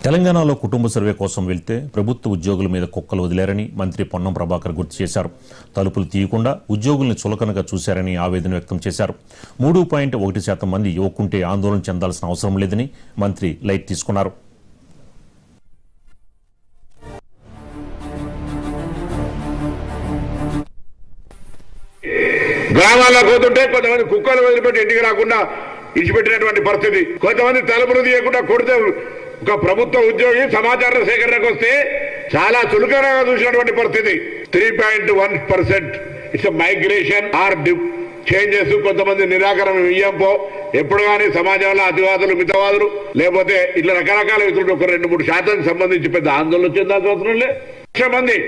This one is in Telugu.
తెలంగాణలో కుటుంబ సర్వే కోసం వెళ్తే ప్రభుత్వ ఉద్యోగుల మీద కుక్కలు వదిలారని మంత్రి పొన్నం ప్రభాకర్ గుర్తు చేశారు. తలుపులు తీయకుండా ఉద్యోగుల్ని చులకనగా చూశారని ఆవేదన వ్యక్తం చేశారు. 3.1% మంది యువకుంటే ఆందోళన చెందాల్సిన అవసరం లేదని మంత్రి లైట్ తీసుకున్నారు. గ్రామాల్లో పోతుంటే కొంతమంది కుక్కలు వదిలిపెట్టి ఇంటికి రాకుండా ఇచ్చిపెట్టినటువంటి పరిస్థితి, కొంతమంది తలుపులు తీయకుండా కొడితే ఒక ప్రభుత్వ ఉద్యోగి సమాచార సేకరణకు వస్తే చాలా చులకనగా చూసినటువంటి పరిస్థితి. 3.1% ఇట్స్ మైగ్రేషన్ ఆర్ చేంజెస్. కొంతమంది నిరాకరణ ఇయ్యంపో ఎప్పుడు కానీ సమాజంలో అతివాదులు మితవాదులు లేకపోతే ఇట్లా రకరకాల వ్యక్తులు ఒక 2-3% సంబంధించి పెద్ద ఆందోళన చెందాల్సిన అవసరం లేదు. 1,00,000 మంది